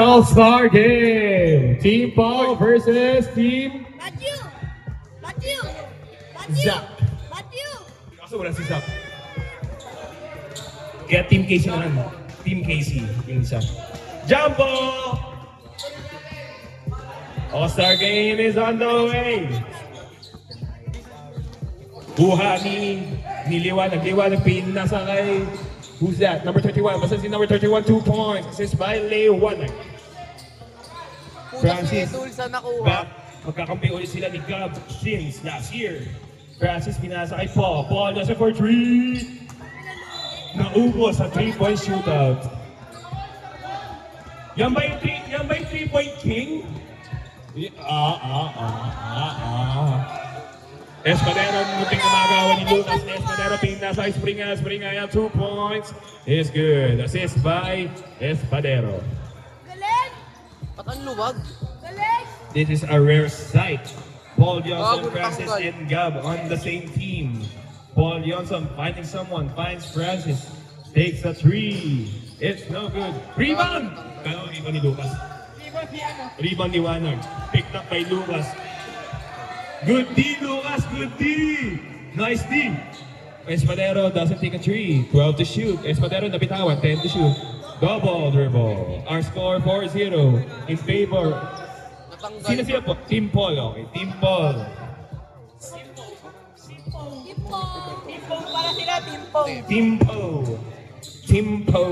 All-Star Game. Team Paul versus Team Matthew! Matthew! Zach. Matthew! Kaso wala si Zach. Kaya Team Casey na lang. Team Casey. Yung isa. Jumbo! All-Star Game is on the way. Buha ni Liwanag. Liwanag pin nasa kay... Who's that? Number 31. Basta si number 31, 2 points. Assist by Liwanag. Francis. Back. Magkakampi ulit sila ni Gab since last year. Francis pinasa kay Paul. Paul nasa for 3. Naubos sa 3-point shootout. Yan ba yung 3-point king? Espadero, muting umagawa ni Lucas. Espadero, pinasa kay Springa. Springa, 2 points. Is good. Assist by Espadero. Galing! Patan luwag. Galing! This is a rare sight. Paul Johnson, good Francis, tanggal. and Gab on the same team. Paul Johnson finding someone, finds Francis, takes a 3. It's no good. Rebound! Kano, rebound ni Lucas. Rebound ni Wanag. Picked up by Lucas. Good D, Lucas. Good D. Nice D. Espadero doesn't take a 3. 12 to shoot. Espadero nabitawan. 10 to shoot. Double dribble. Our score 4-0 in favor. Natanggal. Sino po? Team Paul. Okay, Team Paul. Timpo para sila, Timpo. Timpo. Timpo.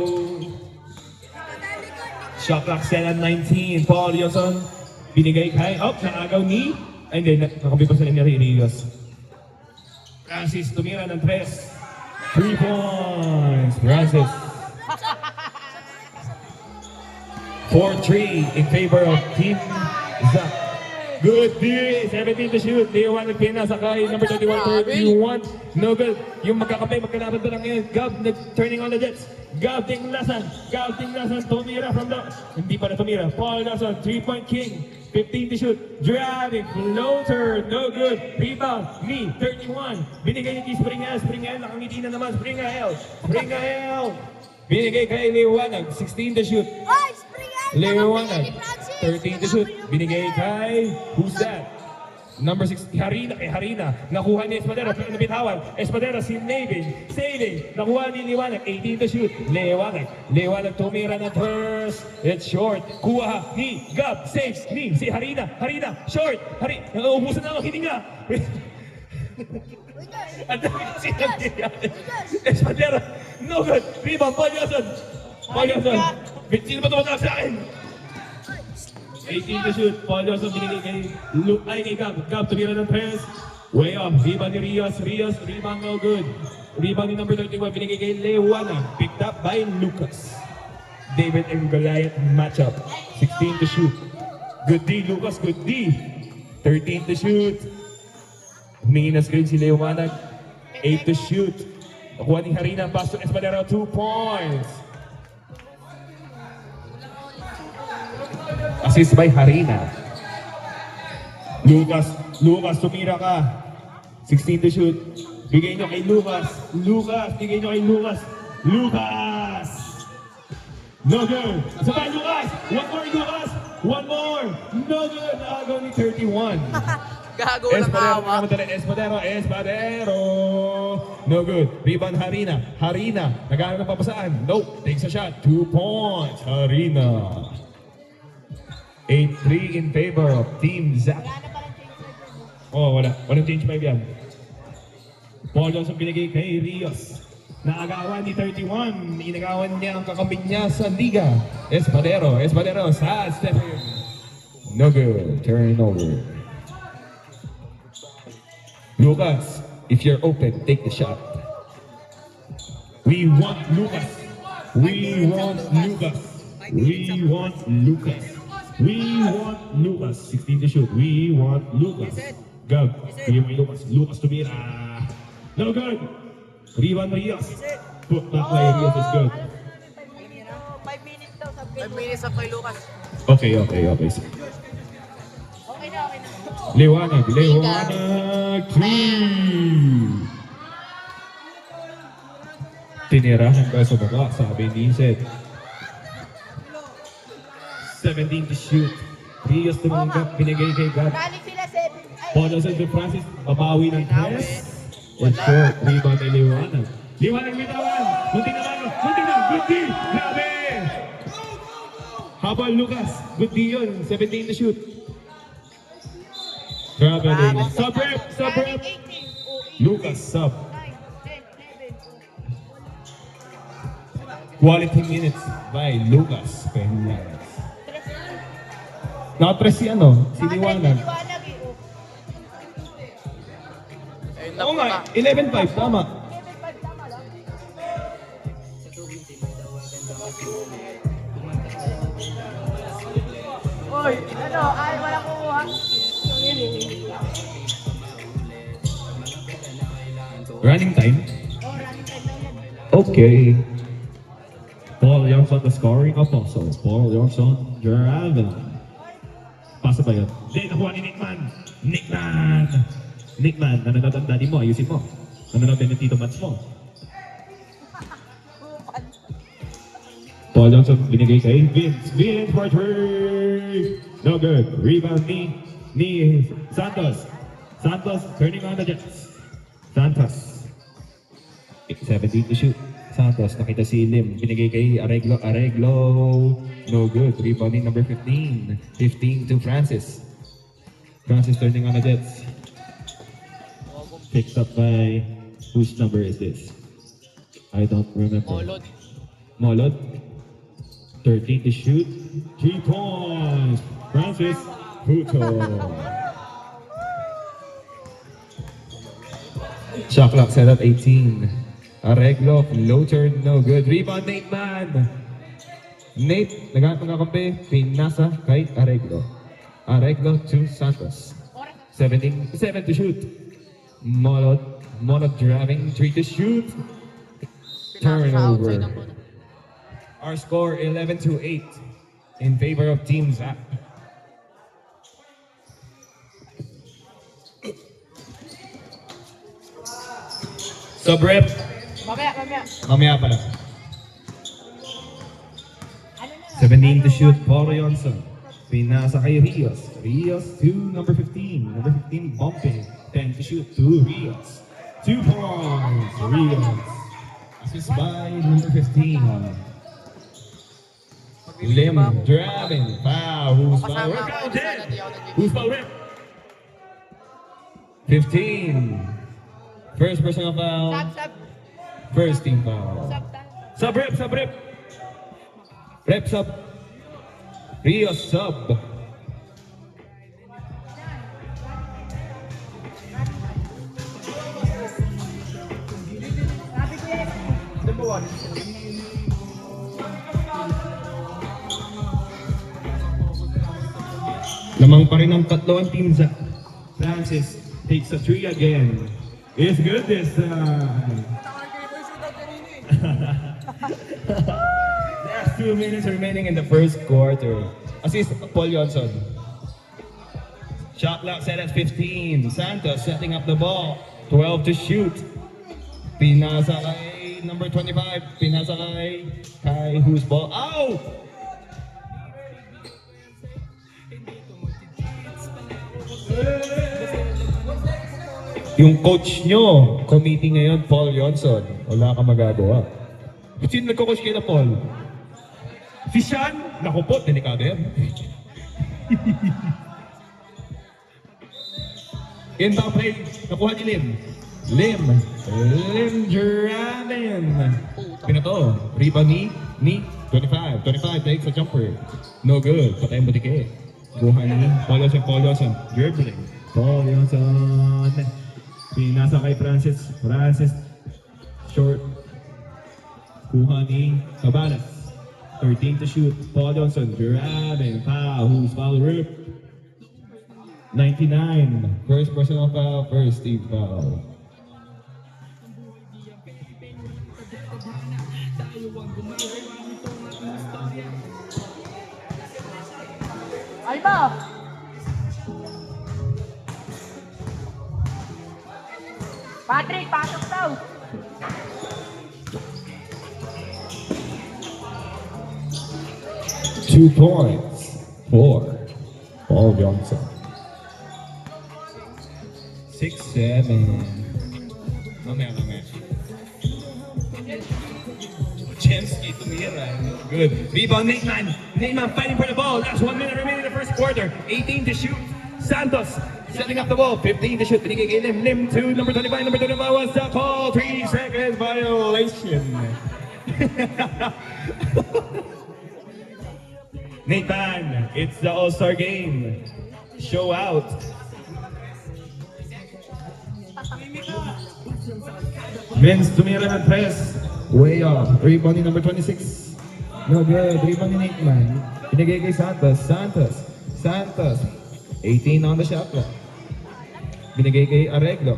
Shot clock set at 19. Paul Johnson. Binigay kay. Oh, nakagaw ni. Ay, hindi. Nakabi pa sa ni Rios. Francis tumira ng 3. 3 points. Francis. 4-3 in favor of Team Zach. Good D. 17 to shoot. Leo nagpina sa kay number 31, 31. No good. Yung magkakapay, magkalaban to lang ngayon. Gab turning on the Jets. Gab Tinglasan. Gab Tinglasan tumira from the... Hindi pa na tumira. Paul Nelson, 3-point king. 15 to shoot. Driving. Floater. No good. Rebound. Me. 31. Binigay ni Springa. Springa. Nakangiti na naman. Springa L. Springa L. Binigay kay Liwanag. 16 to shoot. Oy, Springan! Liwanag. 13 to shoot. Binigay kay... Who's that? Number 6, Harina. Harina. Nakuha ni Espadero. Nabitawan. Espadero, saving. Nakuha ni Liwanag. 18 to shoot. Liwanag tumira na first. It's short. Kuha ni Gab. Saves ni si Harina. Short. Naubusan na ako. Hininga. Ang dami kasi nangyayari. Espadero. No good. Rebound. Paul Johnson. Sino ba tumatawag sa akin? 18 to shoot. Paul Johnson binigay kay Gab. Gab tumira ng press. Way off. Rebound ni Rios. Rebound no good. Rebound ni number 31 binigay kay Lewana. Picked up by Lucas. David and Goliath matchup. 16 to shoot. Good D, Lucas. Good D. 13 to shoot. Humingi na screen si Lewana. 8 to shoot. Nakuha ni Harina. Pass to Espadero. 2 points. Assist by Harina. Lucas, tumira ka. 16 to shoot. Bigay nyo kay Lucas. Bigay nyo kay Lucas. No good. Sabay, Lucas. One more. No good. Nakagaw ni 31. Gago lang awa. Espadero. No good. Rebound Harina. Nagano ng papasaan. Nope. Takes a shot. 2 points. Harina. 8-3 in favor of Team Zach. Oh, wala. Walang change by yan. Paul Johnson binigay kay Rios. Naagawan ni 31. Inagawan niya ang kakambing niya sa liga. Espadero. Sad step in. No good. Turnover. Lucas, if you're open, take the shot. We want Lucas. 16 to shoot. We want Lucas. Gab. Bigyan mo yung Lucas. Lucas tumira. No good. Rebound Rios. Put back by Rios is good. 5 minutes daw, sabi 5 minutes up kay Lucas. Okay. Okay na. Liwanag. 3. Tinira ng sa baba, sabi ni Seth. 17 to shoot. Rios tumanggap, binigay kay Gab. Galing sila 7. Ay, Paul Johnson to Francis, babawi ng Binawi. press. And short, rebound kay Liwanag. Liwanag bitawan! Muntik na mano! Muntik na! Good D! Grabe! Habal Lucas, good D yun. 17 to shoot. Grabe din. Sub rep! Sub rep! galing 18. Oh, 8, Lucas, sub. 9, 10, 11. Quality minutes by Lucas Fernandez. Nakapress si ano? Si Liwanag. Liwanag eh. Oh. Ayun na Oo po nga, na. 11-5, tama. Level 5 tama lang. Oy, ano? Ay, wala kuha. Running time? Oh, running time lang yan. Okay. Paul Johnson, the scoring apostle. Paul Johnson, Draven. Pasa ba yun? Hindi, nakuha ni Nickman. Nickman! Nickman, nanonood ang daddy mo, ayusin mo. Nanonood din ng Tito Mats mo. Paul Johnson, binigay kay Vince. Vince for three! No good. Rebound ni Santos. Santos turning on the Jets. Santos. 17 to shoot. Santos, nakita si Lim. Binigay kay Arreglo. Arreglo. No good. Rebounding number 15. 15 to Francis. Francis turning on the Jets. Picked up by... Whose number is this? I don't remember. Molod. Molod. 13 to shoot. 3 points. Francis Puto. Shot clock set at 18. Arreglo, floater, no good. Rebound, Nate Man. Nate, naghanap ng kakampi. Pinasa kay Arreglo. Arreglo to Santos. 7 to shoot. Molod driving, 3 to shoot. Turnover. Our score 11 to 8 in favor of Team Zap. Sub rep. Mamaya. Mamaya pala. Ano na? 17 to shoot, Paul Johnson. Pinasa kay Rios. Rios to number 15. Number 15 bumping. 10 to shoot to Rios. 2 points. Rios. Assist by number 15. Lim driving. Foul. Who's foul? We're counted. Who's foul rep? 15. First personal foul. Sub. First team foul. Sub tayo. Sub rep. Rep sub. Rio sub. Sabi ko yan. Lamang pa rin ang tatlo ang team sa Francis takes a three again. It's good this time. There's 2 minutes remaining in the first quarter. Assist Paul Johnson. Shot clock set at 15. Santos setting up the ball. 12 to shoot. Pinasa kay number 25. Pinasa kay whose ball? Out! Yung coach nyo, committee ngayon, Paul Johnson. Wala ka magagawa. Sino nagko-coach kayo na Paul? Si Sean? Naku po, delikado yan. Inbound play, nakuha ni Lim. Lim Draven. Pinato, rebound ni 25. 25 takes a jumper. No good, patay mo dike. Kuha ni Paul Johnson. Dribbling. Paul Johnson. Pinasa kay Francis. Short. Kuha ni Cabanas. 13 to shoot. Paul Johnson. Grabbing. Foul. Who's foul? Rip. 99. First personal foul. First team foul. Ay ba? Patrick, pasok daw. Two points. 4. Paul Johnson. 6-7. Mamaya. Chemsky tumira. Good. Rebound, Nateman. Nateman fighting for the ball. Last 1 minute remaining in the first quarter. 18 to shoot. Santos setting up the ball. 15 to shoot. Binigay kay Lim. Lim to number 25. Number 25 was the call. 3 seconds violation. Nathan, it's the All-Star game. Show out. Vince tumira ng press. Way off. Rebound ni number 26. No good. Rebound ni Nateman. Pinigay kay Santos. Santos. 18 on the shot clock. Binigay kay Arreglo.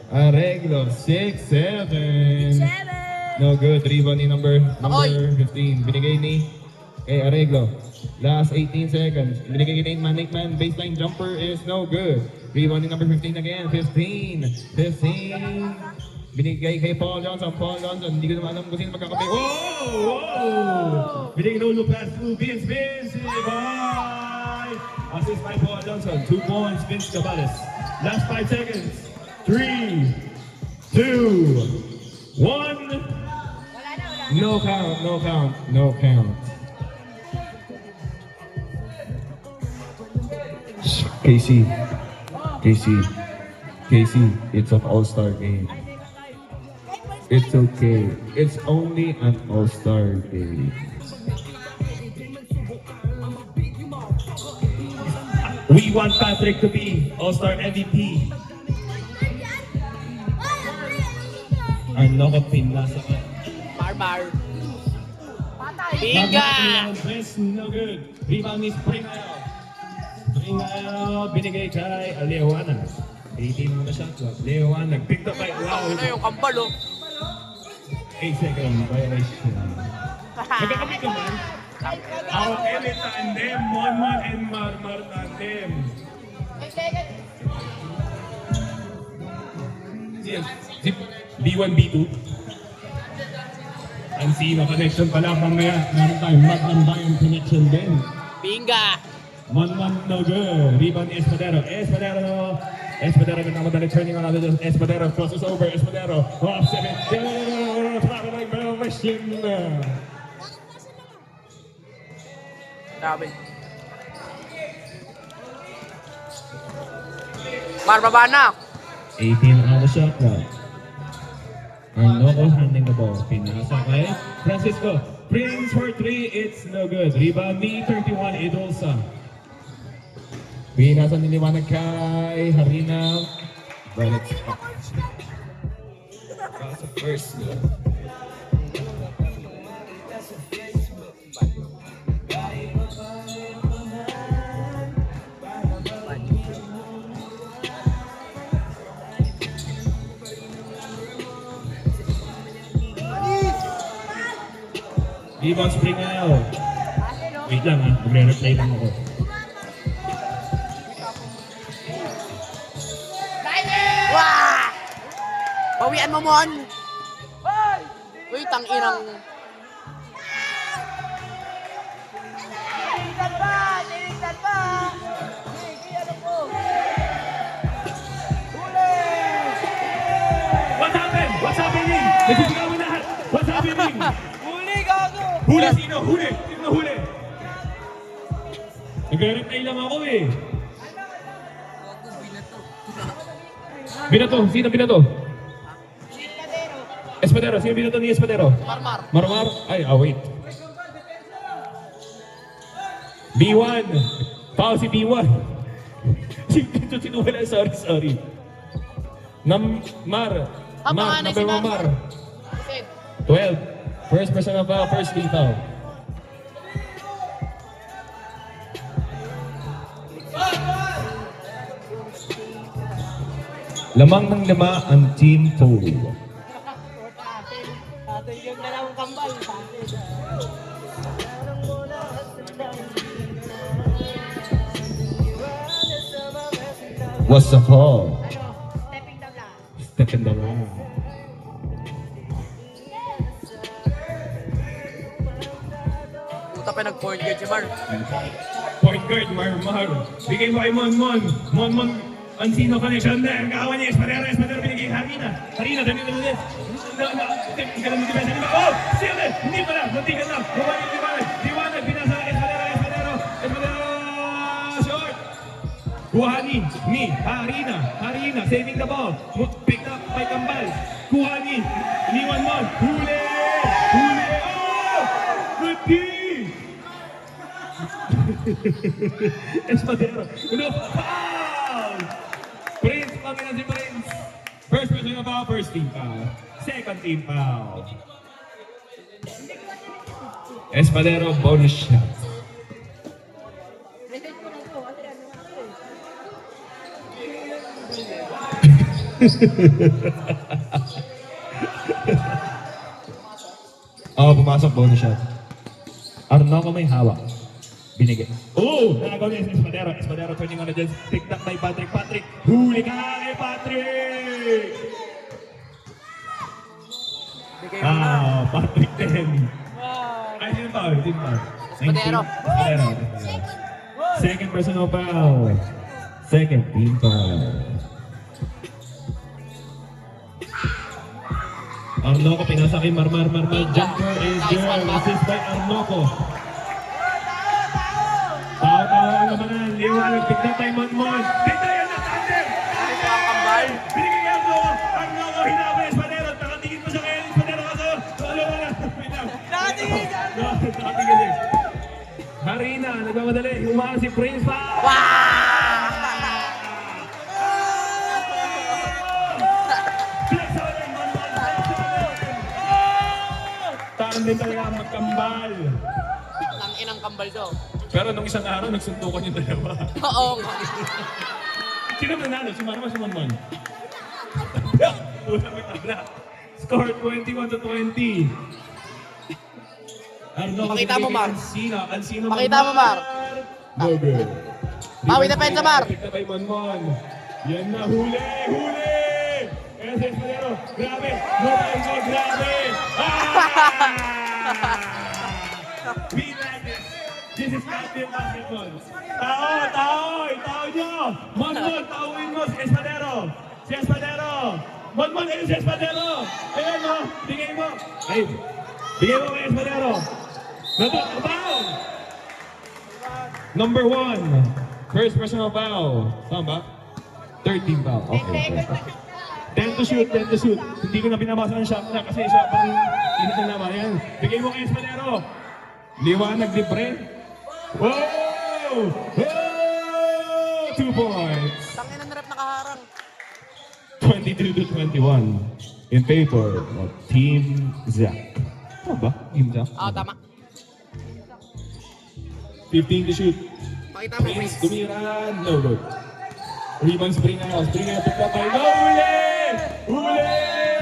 6-7. No good. Rebound ni number 15. Binigay ni kay Arreglo. Last 18 seconds. Binigay kay Nateman. Baseline jumper is no good. Rebound ni number 15 again. 15. Binigay kay Paul Johnson. Hindi ko naman alam kung sino magkakape. Whoa! Binigay no look pass to Vince. Bye! Assist by Paul Johnson. 2 points, Vince Cabales. Last 5 seconds. 3, 2, 1. No count. KC, it's an all-star game. It's okay. It's only an all-star game. We want Patrick to be all-star MVP. Ang nakapin nasa ka. Barbar. Patay. Binga! No good. Rebound ni Springayo. Binigay kay Leowana. 18 mo na shot clock. Leowana picked up by Ano yung kambal, oh. 8 second violation. Magkakamit ka man? Our elite tandem, Monmon and Marmar tandem. Si B1, B2. Ang Sino connection pala mamaya. Meron tayong Magnum Bayan connection din. Binga! Monmon no good. Rebound Espadero with Namadali turning around. Espadero crosses over. Espadero off 7. Traffic like Bell Machine. Grabe. Baba na! 18 on the shot clock. Arnoco handling the ball. Pinasa kay Francisco. Prince for 3. It's no good. Rebound ni 31 Idolsa. Pinasa niliwanag kay Harina. Bullets. Pasok first. Rebound Springayo. Wait lang ha, magre-replay lang ako. Wah! Bawian mo, Mon! Uy, tang-inang... Tinitan pa! What's happening? Nagsigaw mo lahat! What's happening? Huli, gago! Huli! Sino huli? Nagre-replay lang ako eh. Binato. Sino binato? Espadero. Sino binato ni Espadero? Marmar? Ay, wait. B1. Pao si B1. Sinuwala, sorry. Mar. Number 1 Mar. 12. First personal foul, first team foul. Lamang ng 5 ang team pool. Atin yung dalawang kambal. What's the call? Stepping down lang. Step in the line. Puta pa nag point guard si Mar. Point guard, Marmar. Bigay mo kay Monmon. Monmon, Ancino connection na. Ang kawan niya, Espadero binigay Harina. Harina, dali. Ganun mo depensa. Oh! Siyempre! Hindi pala! Muntikan lang! Liwanag! Binasa Espadero! Short! Kuhanin ni Harina saving the ball. Picked up by Kambal. Kuhanin. Iniwan mo. Huli! Oh! Good team! Espadero. No, foul! Prince, Panginoon si Prince. First person foul, first team foul. Second team foul. Espadero bonus shot. Pumasok bonus shot. Arnaldo may hawak. Binigay. Oh! Nagaw niya si Espadero turning on the dance. Picked up by Patrick. Huli ka kay Patrick! Bigay mo na. Patrick din. Ay, sino pa? Espadero. Espadero. Second personal foul. Second team foul. Arnoco pinasa kay Marmar. Jumper is there. Assist by Arnoco. Tao ang labanan. Liwanag. Picked up by Monmon. Dito yan na Thunder! Ito ang kambal. Binigay kay Arnoco. Hinabay Espadero. Nakatingin pa siya kay Espadero. Nakatingin. Harina. Nagmamadali. Humakas si Prince pa. Taran din talaga magkambal. Ang inang kambal to. Pero nung isang araw, nagsuntukan yung dalawa. Oo. Sino nanalo? Si Marma, si Monmon? Ulang may tabla. Score 21-20. Pakita mo, Mar. Alcino. Pakita mo, Mar. Burger. Bawi na pensa, Mar. Pikta kay Monmon. Yan na, huli! Ese Espadero, grabe! Grabe! We like it! This is Captain Basketball. Tao nyo! Monmon, tauin mo si Espadero! Monmon, ayun si Espadero! Ayan mo, bigay mo! Bigay mo kay Espadero! Foul! Number 1. First personal foul. Tama ba? 13 foul. Okay. 10 to shoot. Hindi ko na binabasa ng shot na kasi siya pang init na naman. Yan. Bigay mo kay Espadero. Liwanag libre. Wow! 2 points. Tangin ang narap nakaharang. 22-21 in favor of Team Zach. Ano ba? Team Zach? Tama. 15 to shoot. Pakita mo, Prince, Prince. tumira. No good. Rebound Springer picked up by Huli!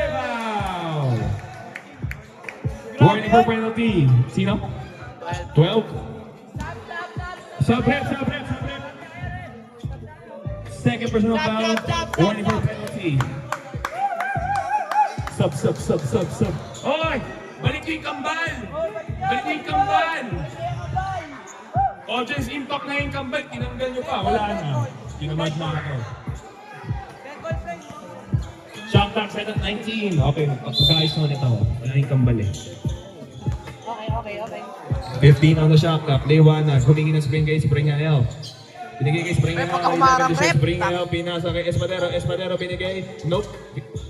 Foul! Warning for penalty. Sino? 12. Sub-rep. Second personal foul. Warning for penalty. Sub. Oy! Balik yung kambal! Audience impact na yung kambal. Tinanggal nyo pa. Wala na. Kinamad na ako. Shot clock set at 19. Okay, pagkakais na nito. Wala yung kambal eh. Okay. 15 on the shot clock. Liwanag. Humingi ng spring kay Springael. Binigay kay Springael. Rep, pagka humarang, rep. Springael, pinasa kay Espadero binigay. Nope.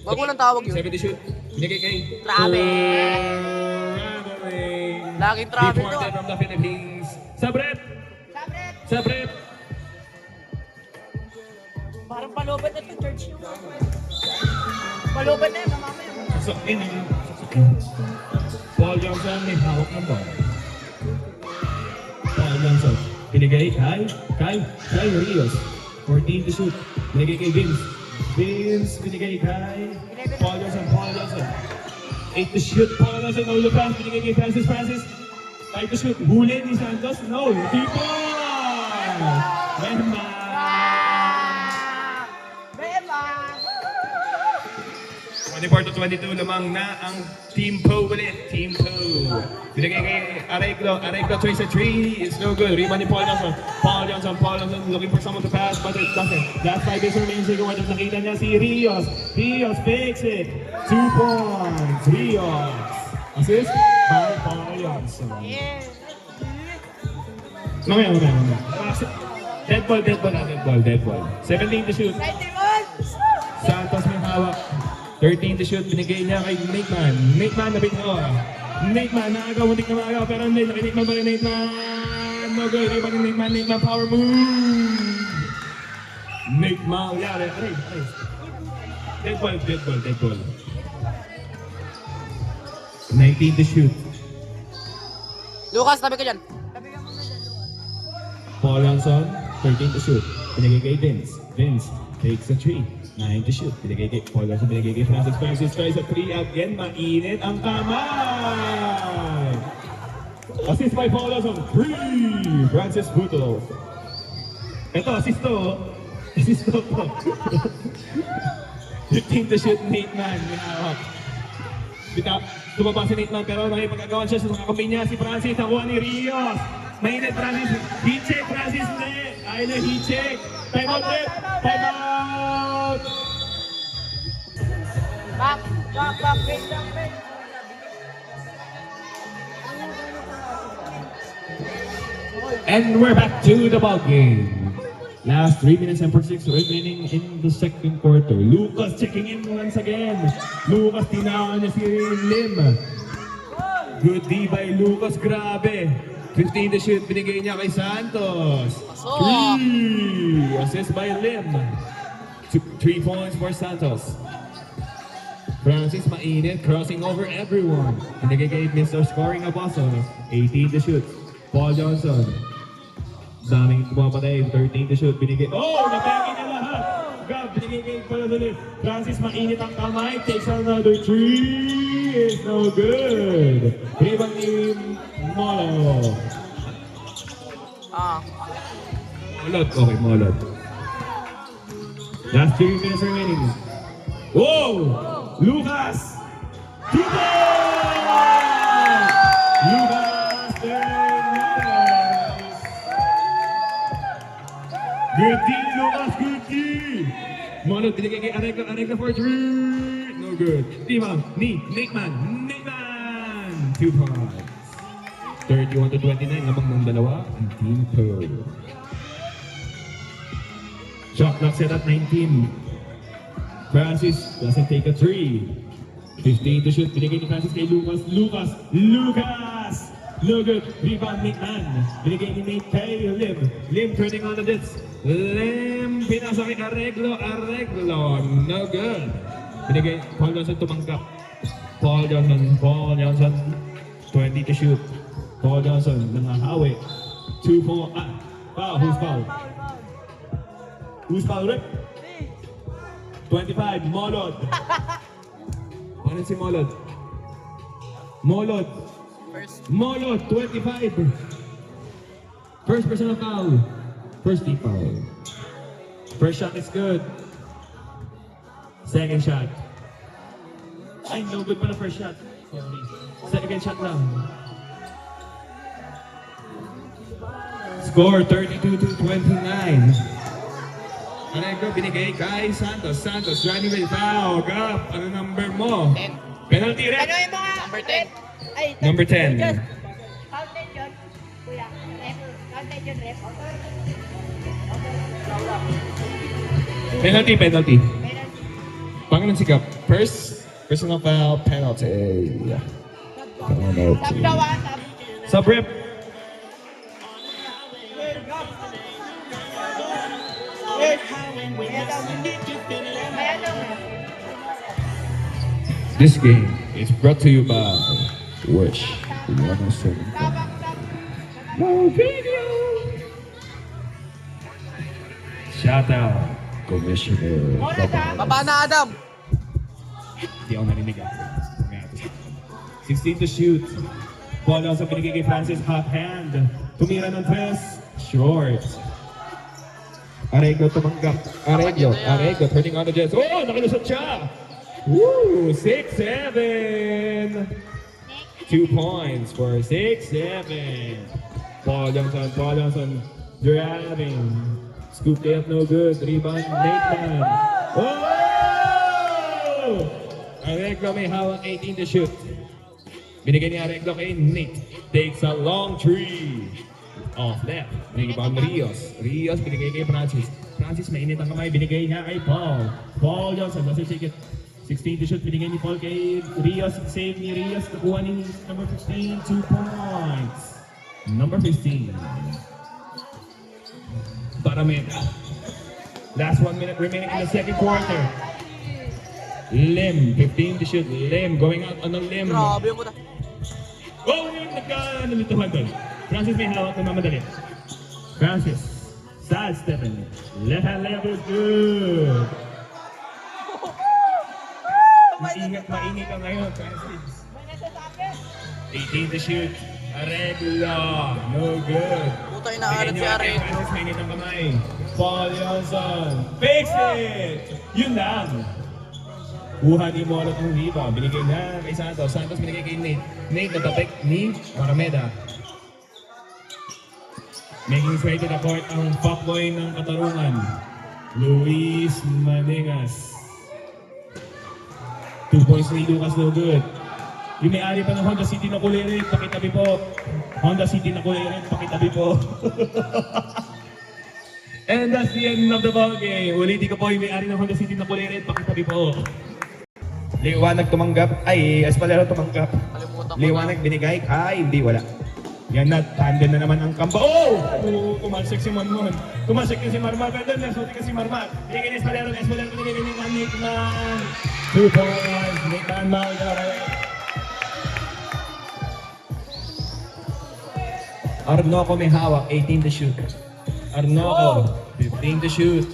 Wag mo nang tawag yun. 70 shoot. Binigay kay Laging travel to. Deported from the Philippines. Sabret. Parang paloban na ito, church yung paloban na yun, mamamaya. Sasakin yun. Paul Johnson may hawak ng ball. Paul Johnson. Binigay kay Rios. 14 to shoot. Binigay kay Vince binigay kay Paul Johnson. 8 to shoot. Paul Johnson, no look pass. Binigay kay Francis. 5 to shoot. Huli ni Santos. No. Tipo! Beba! 24 to 22 lamang na ang Team Po ulit. Team Po. Binigay kay Arreglo. Arreglo tries a 3. It's no good. Rebound ni Paul Johnson. Paul Johnson looking for someone to pass, but it doesn't. Last 5 minutes remaining. Second one. Nakita niya si Rios. Rios fakes it. 2 points. Rios. Assist by Paul Johnson. Mamaya. Dead ball. 17 to shoot. Santos may hawak. 13 to shoot. Binigay niya kay Nate Man. Nate Man nabit ko. Nate Man nakagaw. Muntik na makagaw. Pero hindi. Nake-Nate Man ba rin Nate Man? No good. Iba ni Nate Man. Nate Man power move. Nate Man. Yari. Aray. Dead ball. 19 to shoot. Lucas, tabi ka dyan. Paul Johnson, 13 to shoot. Binigay kay Vince. Vince takes a 3. 9 to shoot. Binigay kay Paul Johnson. Binigay kay Francis. Francis tries a 3 again. Mainit ang kamay. Assist by Paul Johnson. 3. Francis Buto. Ito, assist to. 15 to shoot. Nate Man. Minawak. Tumaba si Nate Man pero nakipagagawan siya sa mga kamay niya. Si Francis. Nakuha ni Rios. Mainit Francis. Heat check Francis. Ayaw na heat check. Time out. Back, wait. And we're back to the ball game. Last 3 minutes and 46 remaining in the second quarter. Lucas checking in once again. Lucas tinawan niya si Lim. Good D by Lucas, grabe. 15 to shoot, binigay niya kay Santos. 3. Assist by Lim. 3 points for Santos. Francis mainit, crossing over everyone. Binigay kay Mr. Scoring Apostle. 18 to shoot. Paul Johnson. Daming tumapatay. 13 to shoot. Binigay. Oh! Napagin niya lahat. Gab, binigay kay Paul Johnson. Francis mainit ang kamay. Takes another 3. It's no good. Rebound ni Molo. Molot. Okay, Molot. Last 3 minutes remaining. Whoa! Lucas! 2 points! Lucas Fernandez! Good team, Lucas! Good team! Molot, binigay kay Arreglo for 3! No good. Nate Man! 2 points. 31 to 29, lamang ng dalawa, ang Team Po. Shot clock set at 19. Francis doesn't take a 3. 15 to shoot, binigay ni Francis kay Lucas. Lucas! No good. Rebound Nate Man. Binigay ni Nate kay Lim. Lim turning on the dits. Lim, pinasa kay Arreglo. No good. Binigay, Paul Johnson tumangkap. Paul Johnson, 20 to shoot. Paul Johnson, nangahawi. 2 4. Foul. Who's foul, Rick? 25, Molod. Ano si Molod? Molod, 25. First personal foul. First team foul. First shot is good. Second shot. Ay, no good pala first shot. Sorry. Second shot lang. Score 32 to 29. Arreglo binigay kay Santos. Johnny with foul. Gap, ano number mo? 10. Penalty red. Ano yung mga... Number 10. Ay, Number 10. Counted yun. Kuya, ref. Counted yun, ref. Penalty. Penalty. Pangalan si Gap. First, personal foul, penalty. Sabi daw ah, sabi. Sub rep. Kaya daw. This game is brought to you by Wish 107. No video. Shout out, Commissioner. Baba na, Adam. Hindi ako narinig ako. 16 to shoot. Paul Johnson pinigay kay Francis, hot hand. Tumira ng 3, short. Arreglo tumanggap. Arreglo, turning on the Jets. Oh, nakilusot siya. Woo! 6-7. 2 points for 6-7. Paul Johnson driving. Scoop layup, no good. Rebound, Nathan. Oh! Areglo may hawak 18 to shoot. Binigay ni Areglo kay Nate. Takes a long three. Off left. Rebound Rios. Rios binigay kay Francis. Francis mainit ang kamay. Binigay niya kay Paul. Paul Johnson doesn't take it. 16 to shoot. Binigay ni Paul kay Rios. Save ni Rios. Nakuha ni number 15. 2 points. Number 15. Parameta. Last 1 minute remaining in the second quarter. Lim, 15 to shoot. Lim, going out on a limb. Grabe yung puta. Oh, yun, nagka-nalituhan doon. Francis may hawak na mamadali. Francis, side stepping. Left hand layup is good. Maingat ka ngayon, Francis. 18 to shoot. Areglo, no good. Puta inaalat si Areglo. Francis, mainit ang kamay. Paul Johnson, fix it! Yun lang. Kuha ni Molot ng rebound. Binigay na kay Santos. Santos binigay kay Nate. Nate natapik ni Parameda. Making his way to the court ang fuckboy ng katarungan. Luis Maningas. 2 points ni Lucas, no good. Yung may-ari pa ng Honda City na Kulirit, pakitabi po. Honda City na Kulirit, pakitabi po. And that's the end of the ball game. Ulitin ko po yung may-ari ng Honda City na Kulirit, pakitabi po. Liwanag tumanggap, ay Espalero tumanggap. Kalimutan ko Liwanag binigay, ay hindi, wala. Yan na, tandem na naman ang kamba. Oh! Tumalsik si Monmon. Tumalsik na si Marmar. Pwede na, suti ka si Marmar. Binigay ni Espalero binigay ni Nickman. 2 points, Nickman Malgaray. Arnoco may hawak, 18 to shoot. Arnoco, 15 to shoot.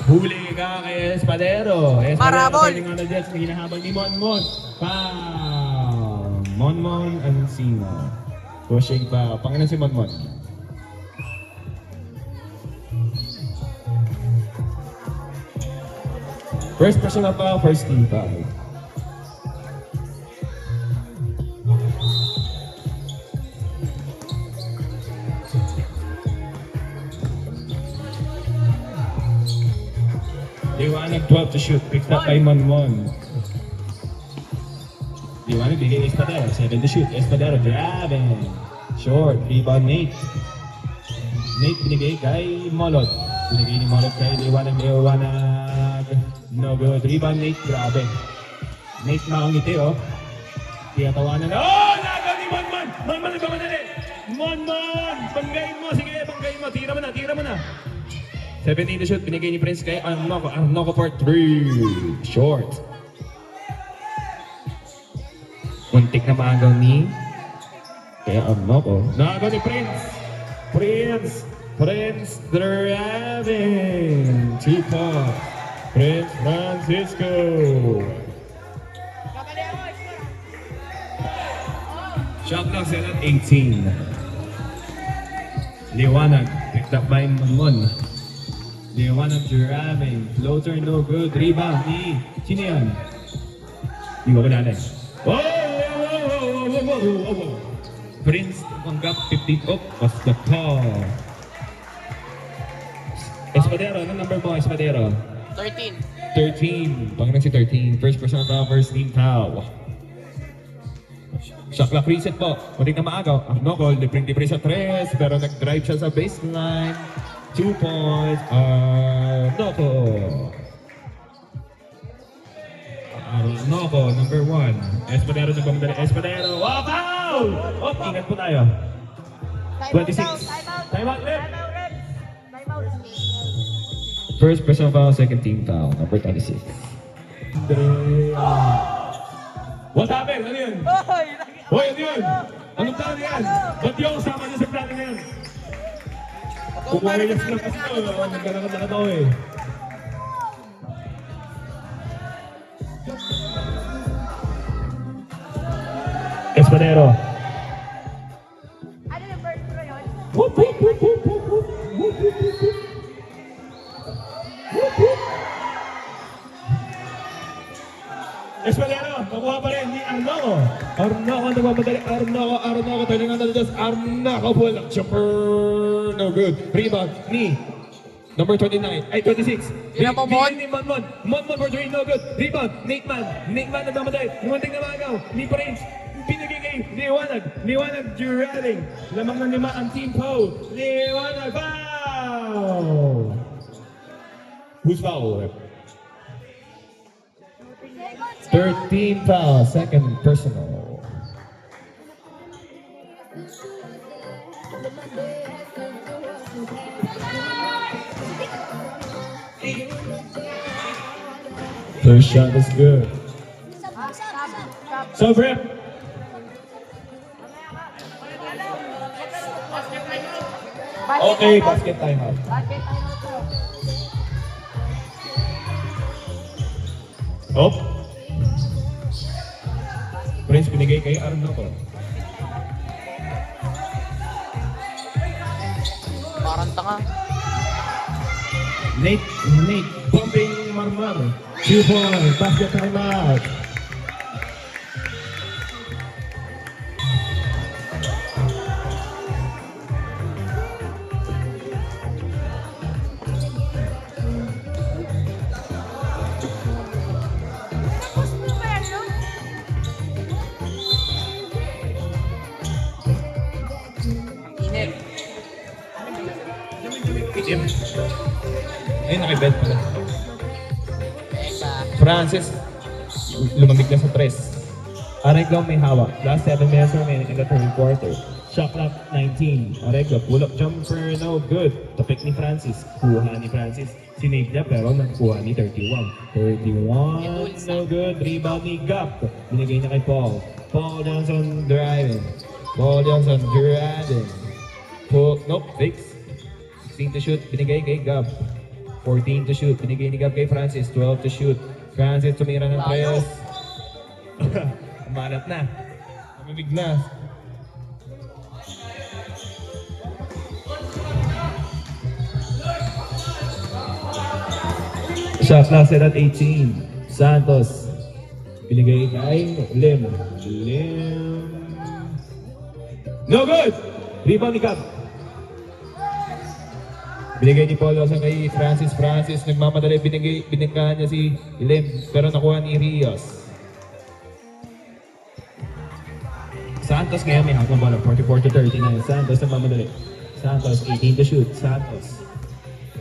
Huli ka kay Espadero. Marabol! Pwede nga na Jets na hinahabang ni Monmon. Foul! Monmon Ancina. Pushing foul. Pangilan si Monmon. First personal foul, first team foul. Liwanag 12 to shoot, picked up by Monmon. Liwanag bigay Espadero, 7 to shoot. Espadero grabbing. Short, rebound Nate. Nate binigay kay Molot. Binigay ni Molot kay Liwanag. No good. Rebound Nate, grabe. Nate makangiti oh. Tiyatawanan. Oh! Nagaw ni Monmon! Monmon nagpamadali! Monmon! Banggain mo! Sige, banggain mo! Tira mo na! 17 to shoot, binigay ni Prince kay Arnoco for 3. Short. Muntik na maagaw ni kaya Arnoco. Naagaw ni Prince driving. 2 points. Prince Francisco. Shot clock set at 18. Liwanag, picked up by Monmon. Liwanag driving. Floater no good. Rebound ni sino yan? Hindi ko kilala. Oh! Prince tumanggap 15 up. Was the call. Espadero, ano number mo Espadero? 13. 13. Pangalan si 13. First personal foul, first team foul. Shot clock reset po. Muling na maagaw. Arnoco, libreng sa 3. Pero nag-drive siya sa baseline. 2 points. Arnoco. Arnoco, number 1. Espadero nagmamadali. Espadero. Wow, foul! Oh, ingat po tayo. 26. Time out, Rep. First personal foul, second team foul. Number 26. What happened? Ano yun? Hoy, ano yun? Anong plano yan? Ba't yung kasama niya sa plano na yan? Kukuha niya sila kasi ito. Nagkakaroon na eh. Espadero. Ano yung first pro yun? Whoop, whoop, whoop, whoop, whoop, whoop, whoop, whoop, whoop. Whoop, whoop. Arnaco nagmamadali. Arnaco. Turning on the dust. Arnaco pull up. Jumper. No good. Rebound. Ni. Number 29. Ay, 26. Yun ang Mon. Ni Monmon. Monmon for 3. No good. Rebound. Nate Man nagmamadali. Munting na magaw. Ni Prince. Pinagay kay Liwanag Durading. Lamang ng 5 ang team foul. Liwanag. Foul! Who's foul? 13 foul. Second personal. First shot is good. So, Brett. Okay, basket timeout. Basket timeout po. Oh. Prince binigay kay Arnaco. Parang tanga. Nate, bumping Marmar. 2 points, basket timeout. Init. Itim. Ayun, nakibed pala. Teka. Francis, lumamig na sa 3. Areglo may hawak. Last 7 minutes remaining in the third quarter. Shot clock 19. Areglo, pull up jumper, no good. Tapik ni Francis. Kuha ni Francis. Sinave niya pero nagkuha ni 31. 31, no good. Rebound ni Gap. Binigay niya kay Paul. Paul Johnson driving. Pull, nope, fix. 16 to shoot, binigay kay Gab. 14 to shoot, binigay ni Gab kay Francis. 12 to shoot. Francis tumira ng 3. Umalat na. Namimig na. Shot clock set at 18. Santos. Binigay kay Lim. No good! Rebound ni Gab. Binigay ni Paul sa kay Francis. Nagmamadali, binigyan niya si Lim. Pero nakuha ni Rios. Santos ngayon may hakong bola. 44 to 39. Santos nagmamadali. Santos, 18 to shoot. Santos.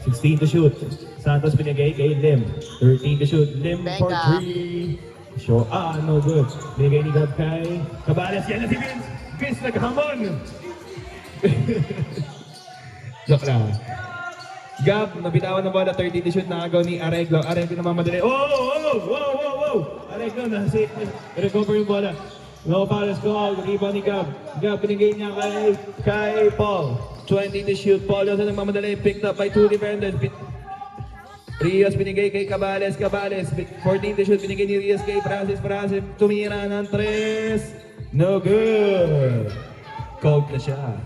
16 to shoot. Santos binigay kay Lim. 13 to shoot. Lim for 3. Show, no good. Binigay ni Gab kay Cabales. Yan na si Vince. Vince naghamon. Joke lang. Gab, nabitawan ng bola. 30 to shoot. Nakagaw ni Areglo. Areglo namamadali. Wow! Areglo na. Recover yung bola. No Paris goal. Rebound ni Gab. Gab, binigay niya kay Paul. 20 to shoot. Paul Johnson nagmamadali. Picked up by 2 defenders. Rios binigay kay Cabales. 14 to shoot. Binigay ni Rios kay Francis. Tumira ng 3. No good. Cold na siya.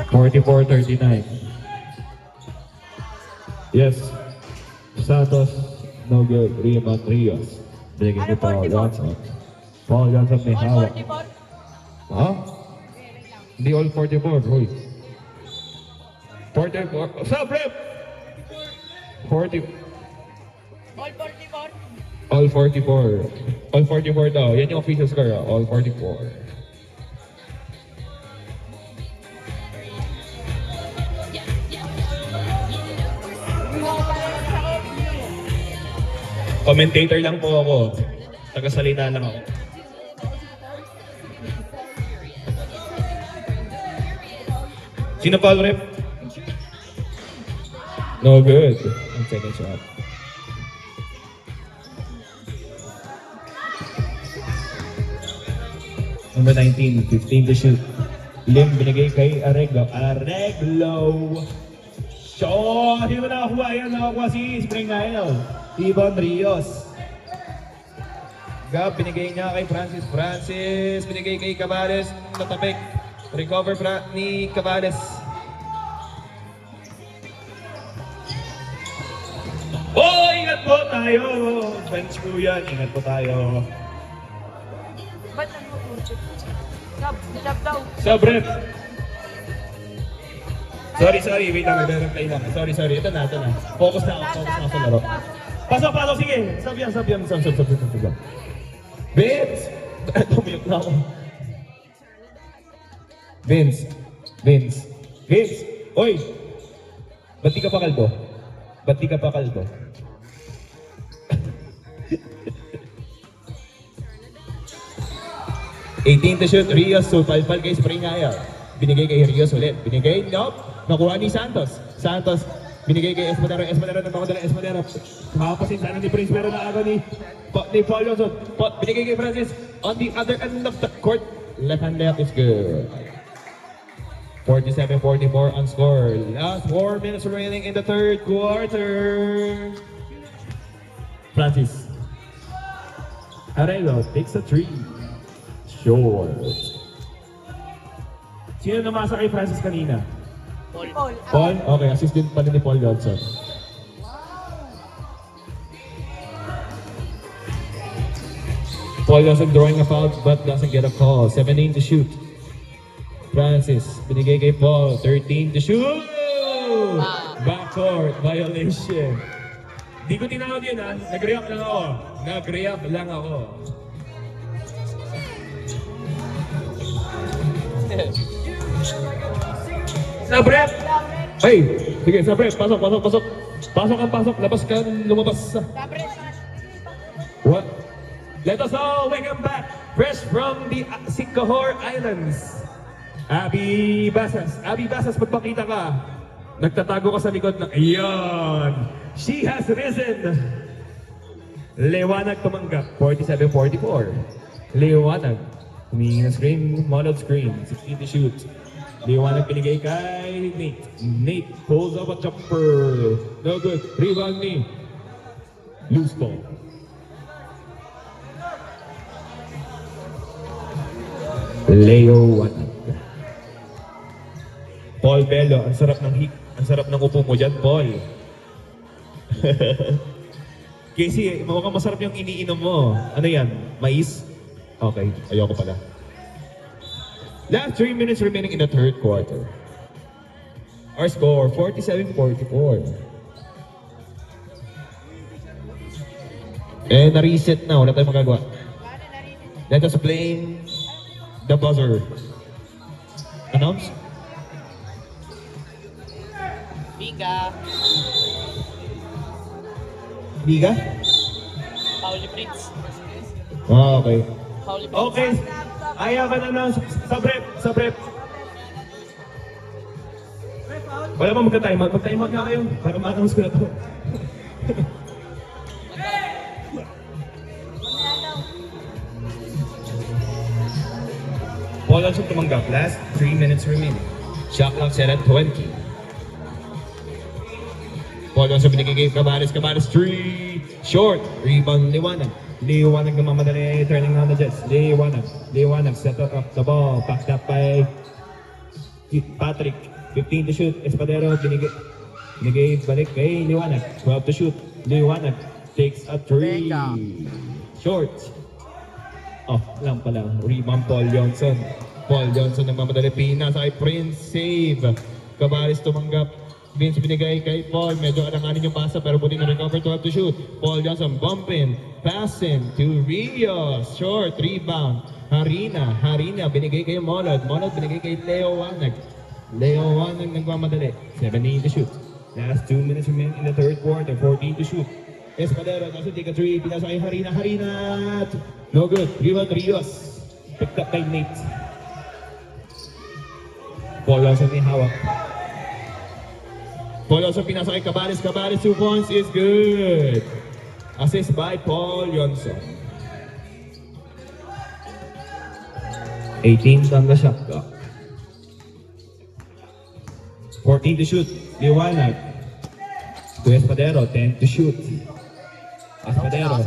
44-39. Yes. Santos. No good. Rebound Rios. Binigay ni Paul Johnson. Paul Johnson may hawak. Ha? Hindi all 44, boy. 44. Stop, rep! 40. All 44. All 44. All 44 daw. Yan yung official score. All 44. Commentator lang po ako. Tagasalita lang ako. Sino foul rep? No good. Ang second shot. Number 19, 15 to shoot. Lim binigay kay Areglo. Shot! Hindi mo nakakuha yan. Nakakuha si Spring Nile. Ibon Rios. Gab, binigay niya kay Francis. Binigay kay Cabales. Tatapik. Recover ni Cabales. Oh, ingat po tayo. Bench po yan. Ingat po tayo. Sab daw. Sub rep. Sorry. Wait lang. Nagre-reply lang. Sorry. Ito na. Focus na ako sa laro. Pasok. Sige. Sub yan. Sub. Vince! Tumiyok na ako. Vince. Oy! Ba't di ka pa kalbo? 18 to shoot, Rios, so palpal kay Spring Ayaw. Binigay kay Rios ulit. Nope. Nakuha ni Santos. Binigay kay Espadero ng mga Espadero. Makapasin sana ni Prince pero naaga ni Paul Johnson. Binigay kay Francis on the other end of the court. Left-hand layup is good. 47-44 on score. Last 4 minutes remaining in the third quarter. Francis. Arelo takes a 3. Short. Sino namasa kay Francis kanina? Paul? Okay, assist din pala ni Paul Johnson. Paul Johnson drawing a foul but doesn't get a call. 17 to shoot. Francis, binigay kay Paul. 13 to shoot! Backcourt violation. Di ko tinawag yun ha. Nag-react lang ako. Sabrep! Ay! Sige, Sabrep, pasok. Pasok. Labas ka, lumabas. What? Let us all welcome back, fresh from the Sikihor Islands. Abby Basas, magpakita ka. Nagtatago ka sa likod ng... Iyon! She has risen! Liwanag tumanggap, 47-44. Liwanag. Humingi ng screen, modeled screen. 16 to shoot. Liwanag pinigay kay Nate pulls up a jumper. No good. Rebound ni. Loose ball. Leo Wanag. Paul Bello, ang sarap ng upo mo dyan, Paul. Casey, mukhang masarap yung iniinom mo. Ano yan? Mais? Okay, ayoko pala. Last 3 minutes remaining in the third quarter. Our score, 47-44. Na-reset na. Wala tayong magagawa. Let us blame the buzzer. Announce? Biga? Pauli Prince. Okay. Pauli Prince. Okay. Ayaw ka na lang sa prep. Wala pa magka-time out. Mag-time out nga kayo para ma-announce ko na to. Paul also tumanggap. Last 3 minutes remaining. Shot clock set at 20. Paul also binigay kay Cabares 3. Short. Rebound Liwanag na mamadali, turning on the Jets. Liwanag, set up the ball. Backed up by Patrick. 15 to shoot. Espadero, binigay balik kay Liwanag. 12 to shoot. Liwanag takes a 3. Short. Oh, lang pala. Rebound Paul Johnson. Ang mamadali. Pinasa kay Prince. Save. Cabares tumanggap. Vince binigay kay Paul. Medyo alanganin yung pasa pero buti na recover. 12 to shoot. Paul Johnson bumping. Passing to Rios. Short. Rebound. Harina binigay kay Molod binigay kay Leo Wanag nagmamadali. 17 to shoot. Last 2 minutes remaining in the third quarter. 14 to shoot. Espadero doesn't take a 3. Pinasa kay Harina. No good. Rebound Rios. Picked up kay Nate. Paul Johnson may hawak. Paul also pinasa kay Cabares. 2 points is good. Assist by Paul Johnson. 18 on the shot clock. 14 to shoot. Liwanag. To Espadero. 10 to shoot. Espadero.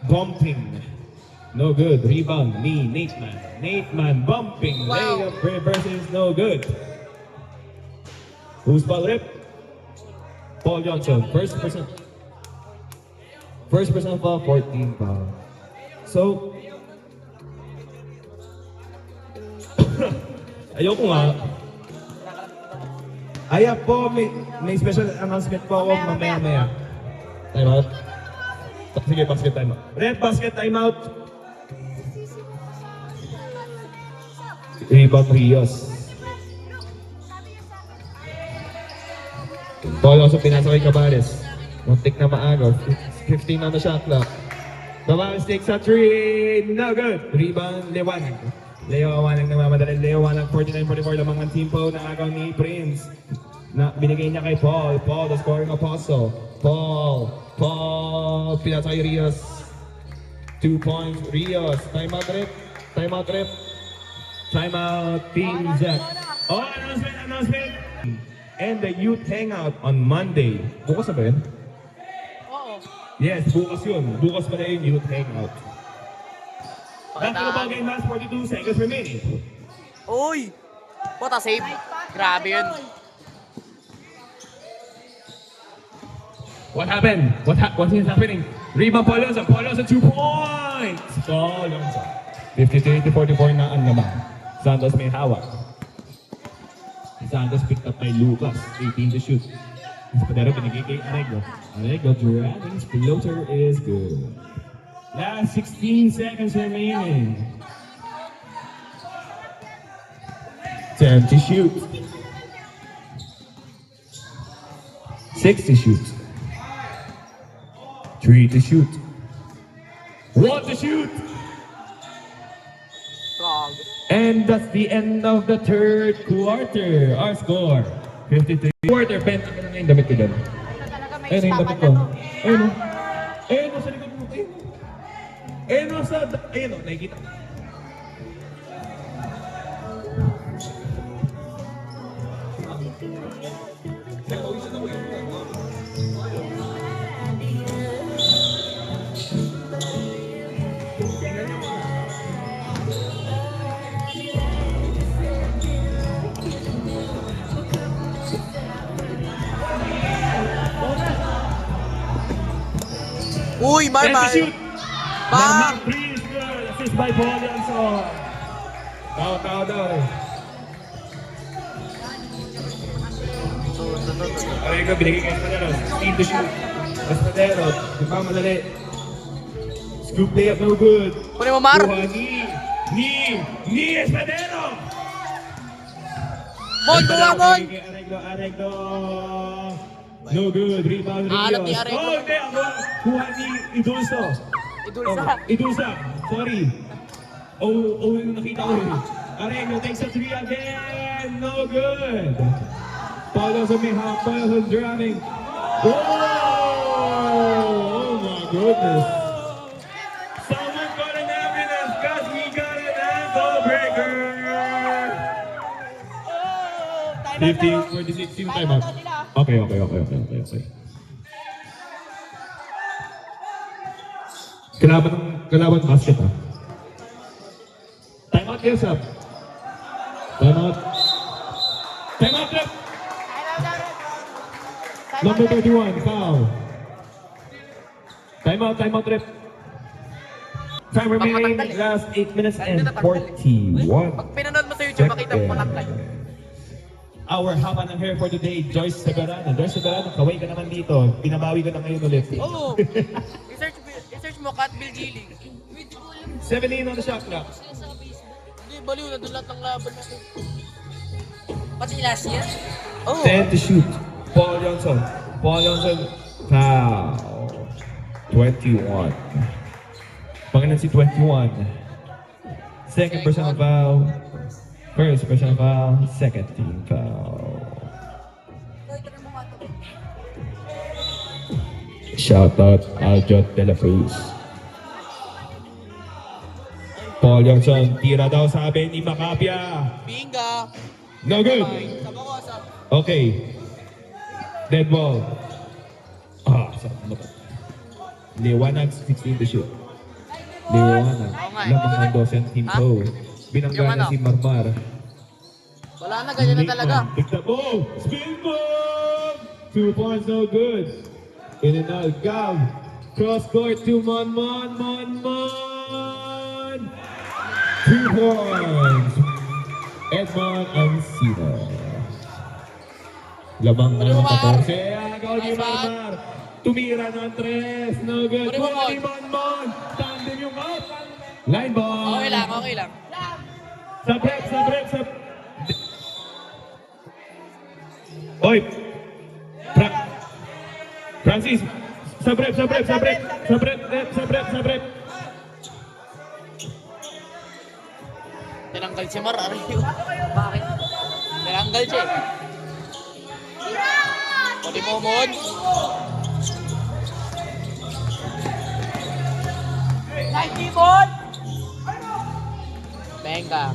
Bumping. No good. Rebound. Nate Man bumping. Layup reverses. No good. Who's ball rip? Paul Johnson. First person foul, 14 foul. So, Ayoko nga. Aya po, may special announcement po ako mamaya-maya. Time out. Sige, basket time out. Red basket time out. Rebound Rios. Ball also pinasa kay Cabares. Muntik na maagaw. 15 on the shot clock. Cabares takes a 3. No good. Rebound, Lewanag. Leo Wanag nagmamadali. Leo Wanag 49-44 lamang ang team po na agaw ni Prince. Na binigay niya kay Paul. Paul, the scoring apostle. Paul, pinasa kay Rios. 2 points, Rios. Timeout rip. Timeout rip. Timeout, Team Jack. Oh, announcement. And the youth hangout on Monday. Bukas na ba yun? Oo. Yes, bukas yun. Bukas pala yung youth hangout. Basketball game last 42 seconds remaining. Uy! Puta, save. Grabe yun. What happened? What is happening? Rebound Paul Yonson. Paul Yonson 2 points! Paul Yonson. 53-44 na ang naman. Santos may hawak. Santos picked up by Lucas. 18 to shoot. Espadero binigay kay Arreglo. Arreglo driving. Floater is good. Last 16 seconds remaining. 10 to shoot. 6 to shoot. 3 to shoot. 1 to shoot. Gog. And that's the end of the third quarter. Our score, 53. Quarter, benta ka na nga yung damit ko dyan. Talaga may Ayun na yung damit istakan ko. na to. Ayun o. Ayun o, sa likod mo. Ayun o. Ayun o, ayun o, nakikita. Uy, And to Marmar! shoot. Bang! Number 3 is good. Assist by Paul Johnson. Tao daw eh. Arreglo, binigay kay Espadero. 16 to shoot. Espadero, nagmamadali. Scoop layup, no good. Kunin mo, Mar! Kuha ni Espadero! Mon, kuha, Mon! Arreglo. No good. Rebound, Alam ni Rios. Arreglo. Oh, hindi. Kuha ni Idulso. Idulsa. Idulsa. Sorry. Oh, yung nakita ko yun. Arreglo takes a 3 again. No good. Paul also may half. Paul also drowning. Oh my goodness. Someone got an ambulance because we got an ankle breaker. 15-46 yung timeout. Okay. Kalaban basket ah. Timeout yes up. Timeout. Timeout left. Number 31, foul. Timeout rep. Time remaining, last 8 minutes and 41. Pag pinanood mo sa YouTube, makita mo matangkad. Our haba ng hair for today, Joyce Severano. Joyce Severano, kaway ka naman dito. Pinabawi ko na ngayon ulit. Oo. I-search mo, Cat Bill Gilling. 17 on the shot clock. Hindi, baliw na doon lahat ng laban natin. Pati last year? Oo. 10 to shoot. Paul Johnson, foul. 21. Pangalan si 21. Second personal foul. First personal foul. Second team foul. Shout out Aljot De La Cruz. Paul Johnson, tira daw sabi ni Macapia. Binga. No good. Sa bawasan. Okay. Dead ball. Sarap mo to. Liwanag, 16 to shoot. Liwanag. Lamang ng 12 ang team ko. Binangga na si Marmar. Wala na, ganyan na talaga. Pick the ball. Spin ball. 2 points, no good. In and out, Gav. Cross court to Mon. 2 points. Edmond Ancino. Lamang ng 14. Agaw ni Marmar. Tumira ng 3. No good. Puri mo, Kuha ni Monmon. Tandem yung out. Line ball. Okay lang, okay lang. Sa prep. Oy. Francis. Sa prep. Tinanggal si Mar, ariyo. Bakit? Tinanggal siya eh. Pwede mo, Mon. Timon! Benga.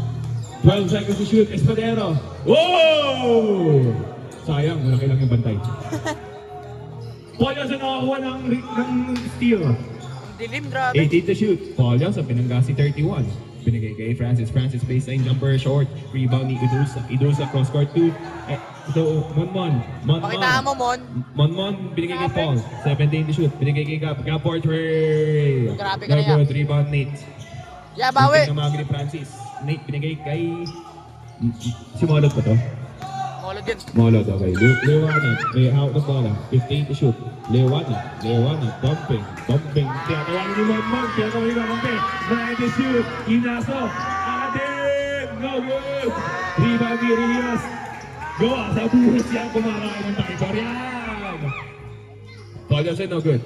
12 seconds to shoot. Espadero. Whoa! Sayang, malaki lang yung bantay. Paul Johnson nakakuha ng steal. Dilim, grabe. 18 to shoot. Paul Johnson pinanggasi 31. Binigay kay Francis. Francis baseline jumper short. Rebound ni Idrusa cross court 2. So, Monmon. Pakitaan mo, Mon. Monmon binigay kay Paul. 17 to shoot. Binigay kay Gap. Gap Portray. Grabe ka na yan. Good. Rebound Nate. Yeah, bawi. Namagi ni Francis. Nate binigay kay... Si Molot ba to? Molod yun. Molot, okay. Lewanag. May out ng bola. 15 to shoot. Lewanag. Dumping. Tinatawagin ni Monmon. Tinatawagin ni Monmon. 9 to shoot. Inaso. Adin. No good. Rebound ni Rios. Gawa sa buhos yan. Kumakain ng territoryan. Paul Johnson, no good.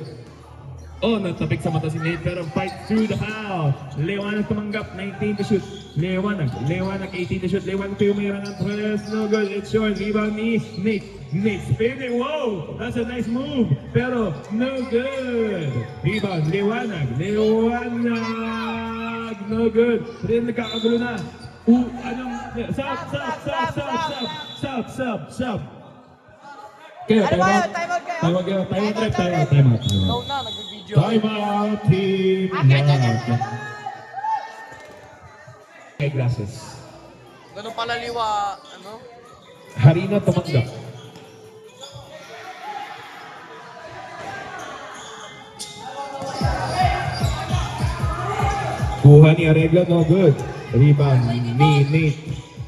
Oh, natapik sa mata si Nate pero fight through the foul. Lewanag tumanggap, 19 to shoot. Lewanag, 18 to shoot. Lewanag tumira ng 12. No good, it's short. Rebound ni Nate. Nate spinning, wow! That's a nice move. Pero no good. Rebound, Lewanag. No good. Rin nagkakagulo na. Stop. Kaya, Ano ba yun? Time out kayo? Time out. Ikaw na, nagbibideo. Time out, team. May glasses. Ganun pala liwa, ano? Harina tumanggap. Kuha ni Arreglo, no good. Rebound ni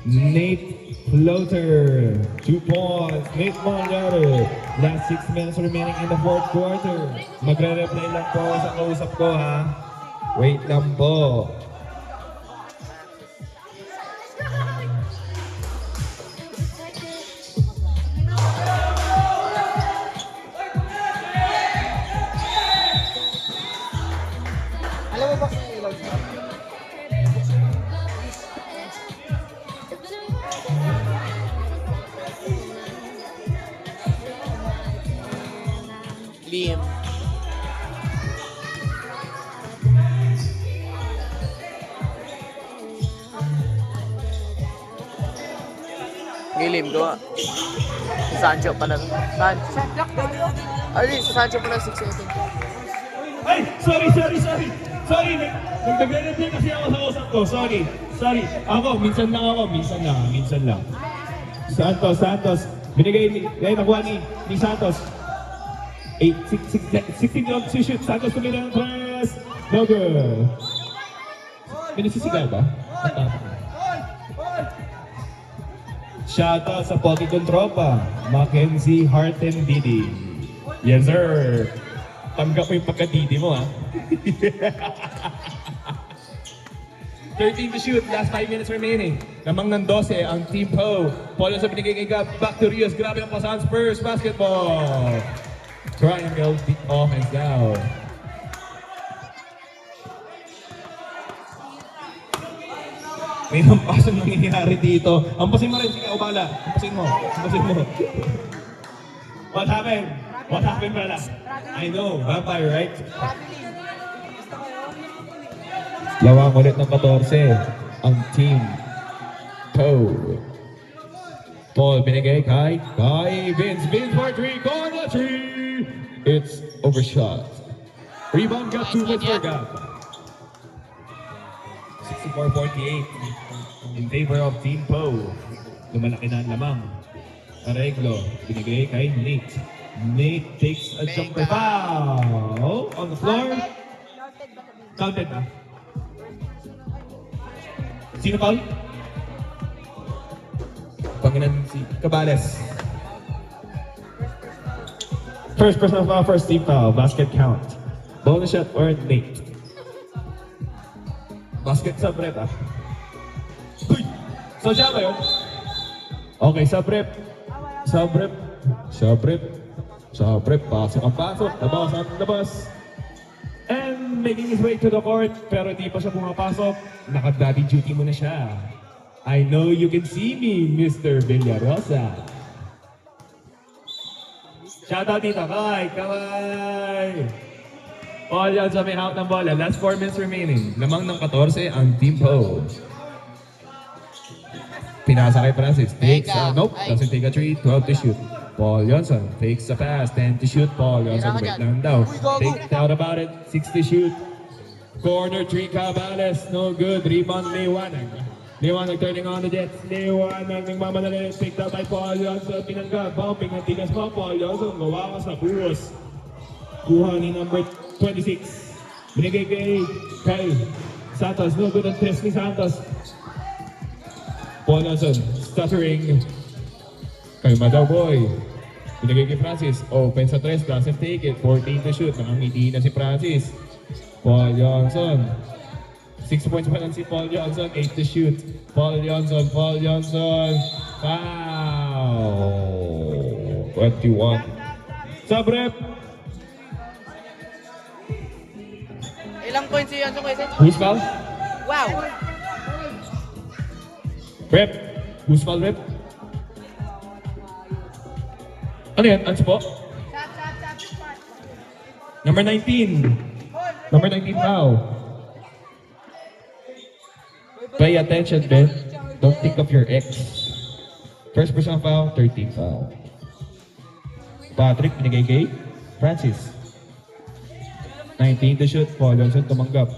Nate floater. 2 points. Nate Monjaro. Last 6 minutes remaining in the 4th quarter. Magre-reply lang po sa kausap ko ha. Wait lang po. Alam mo ba kung ilaw siya? Liam. Gilim, gawa. Si Sancho pala. Ay, si Sancho pala 6 seconds. Ay! Sorry! Nagdagdagan kasi ako sa usap ko. Sorry. Ako, minsan lang. Santos. Binigay ni, nakuha ni Santos. 16 long to shoot. Santos tumira ng press. No good. Pinasisigaw ba? Shoutout sa Pogi kong tropa. Mackenzie Harten Didi. Yes sir. Tanggap mo yung pagka-Didi mo ha. 13 to shoot, last 5 minutes remaining. Lamang ng 12 ang Team Po. Polo sa binigay kay Gab, back to Rios. Grabe ang pasahan Spurs basketball. Triangle, the offense down. May nampasang nangyayari dito. Ampasin mo rin, sige, Obala. Ampasin mo. What happened? Brother? I know, vampire, right? Lawang ulit ng 14 ang Team Po. Paul binigay kay Vince for 3, corner 3. It's overshot. Rebound got 2 points for Gab. 64-48 in favor of Team Po. Lumalaki na ang lamang. Arreglo binigay kay Nate. Nate takes a jumper foul on the floor. Counted na. Sino foul? Tingnan si Cabales. First personal foul, first team foul. Basket count. Bonus shot or late. Basket sub rep ah. Uy! So siya ba yun? Okay, sub rep. Sub rep. Sub rep. Sub rep. Pasok ang pasok. Labas ang labas. And making his way to the court, pero di pa siya pumapasok. Naka-daddy duty mo na siya. I know you can see me, Mr. Villarosa. Shoutout dito, Kawai! Paul yan sa may hawak ng bola. Last 4 minutes remaining. Lamang ng 14 ang Team Po. Pinasa kay Francis. Takes, nope, doesn't take a 3. 12 to shoot. Paul Johnson takes the pass, 10 to shoot. Paul Johnson break down daw. Take out about it, 6 to shoot. Corner 3, Cabales, no good. Rebound, Liwanag. Liwanag turning on the Jets. Liwanag nagmamadali. Picked up by Paul Johnson. Pinangga, bumping ang tigas mo. Paul Johnson, gawa ka sa buhos. Kuha ni number 26. Binigay kay Santos. No good ang tres ni Santos. Paul Johnson, stuttering. Kay Madaboy. Binigay kay Francis. Open sa tres, doesn't take it. 14 to shoot. Nakangiti na si Francis. Paul Johnson. 6 points pa lang si Paul Johnson. 8 to shoot. Paul Johnson. Paul Johnson. Foul. 21. Sub rep. Ilang points si Johnson kasi? Who's foul? Wow! Rep. Who's foul rep? Ano yan? Ans po? Number 19. Number 19 foul. Pay attention, Ben. Don't think of your ex. First person foul, 13 foul. Patrick, binigay kay Francis. 19 to shoot, Paul Johnson tumanggap.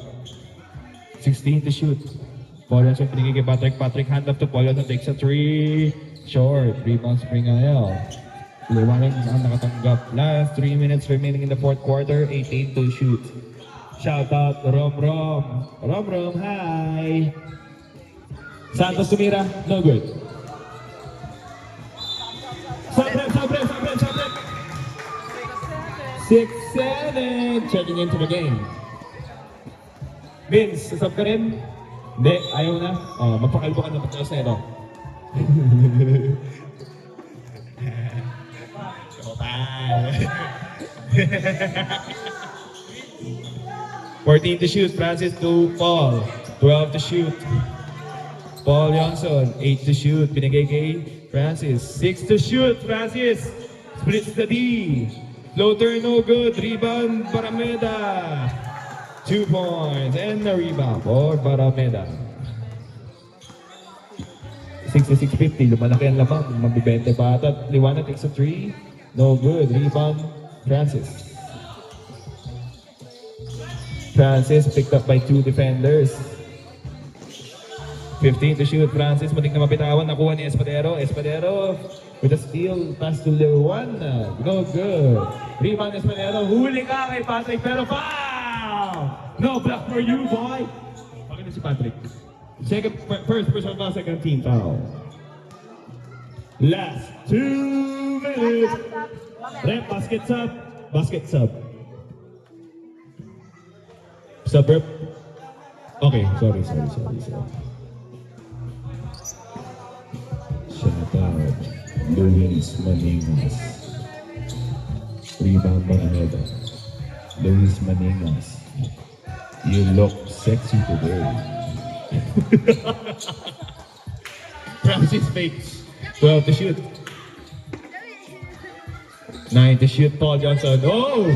16 to shoot. Paul Johnson binigay kay Patrick. Patrick hand up to Paul Johnson, takes a 3. Short, rebound Spring IL. Liwanag ang nakatanggap. Last 3 minutes remaining in the fourth quarter, 18 to shoot. Shout out Rom Rom. Rom Rom, hi! Santos tumira, no good. Sabrep. 6-7, checking into the game. Vince, sasab ka rin? Hindi, ayaw na. Magpakalbo ka na pagkakas na ito. 14 to shoot, Francis to Paul. 12 to shoot. Paul Johnson, 8 to shoot. Binigay kay Francis. 6 to shoot, Francis. Splits the D. Floater no good. Rebound, Barameda. 2 points and the rebound for Barameda. 66-50, lumalaki ang lamang. Mabibente pa ata. Liwanag takes a 3. No good. Rebound, Francis. Francis picked up by 2 defenders. 15 to shoot. Francis muling na mapitawan. Nakuha ni Espadero. Espadero with a steal. Pass to Liwanag. No good. Rebound Espadero. Huli ka kay Patrick pero foul! No block for you, boy! Bakit na si Patrick? First person foul, second team foul. Last 2 minutes. Rep, basket sub. Basket sub. Sub rep. Okay, sorry. Shout out Luis Maningas. Rebound Baraneda. Luis Maningas. You look sexy today. Francis fakes. 12 to shoot. 9 to shoot, Paul Johnson. Oh!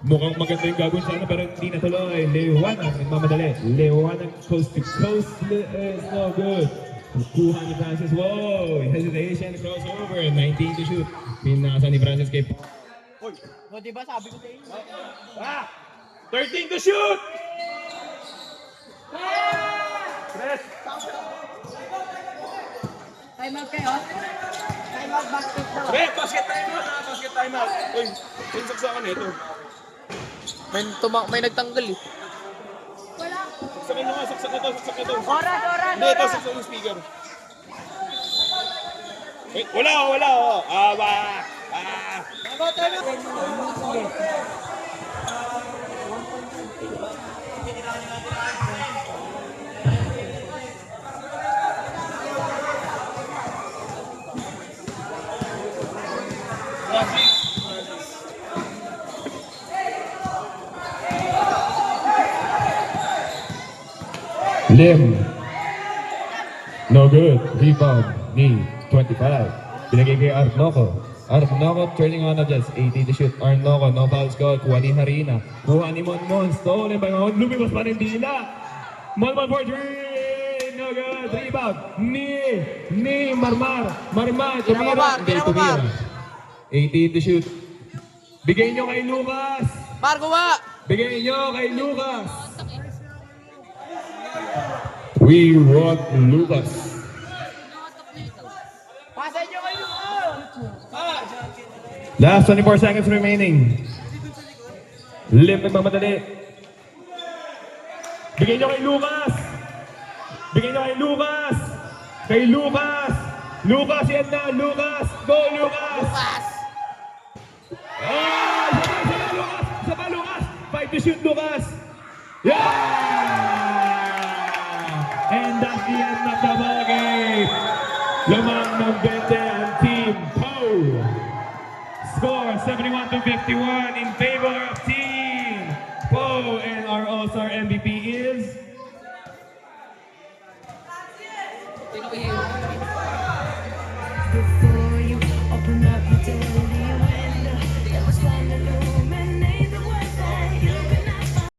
Mukhang maganda yung gagawin sana pero hindi natuloy. Liwanag, nagmamadali. Liwanag coast to coast is no good. Kuha ni Francis. Whoa! Hesitation, crossover. 19 to shoot. Pinasa ni Francis kay Paul. O diba sabi ko sa inyo? 13 to shoot! Press! Time out kayo. Time out basket daw. Basket time out! Basket time out! Uy, sinsak sa akin ito. May nagtanggal eh. Wala. Saksakin nyo nga, saksak ito. Oras. Hindi, ito, saksak yung speaker. Wala, wala. Oh. Lim. No good. Rebound. Knee. 25. Binigay kay Arnoco. Arnoco turning on just 80 to shoot. Arnoco, no foul score. Kuha ni Harina. Kuha ni Monmon. Stolen by Monmon. Lumibas pa rin Dila. Monmon for three. No good. Rebound. Ni. Marmar. Tumira. Bar, tira mo, Bar. 80 to shoot. Bigay nyo kay Lucas. Bar, guwa! Bigay nyo kay Lucas. We want Lucas. Pasay nyo kayo! Last 24 seconds remaining. Lim nagmamadali. Bigay nyo kay Lucas. Bigay nyo kay Lucas. Kay Lucas. Lucas, yan na. Lucas. Go, Lucas. Pas! Ah! Sabay, Lucas. Sabay, Lucas. 5 to shoot, Lucas. Yeah! And that's the end of the ball game. Lamang ng 20 ang Team Poe. Score 71-51 in favor of Team Poe. And our All-Star MVP is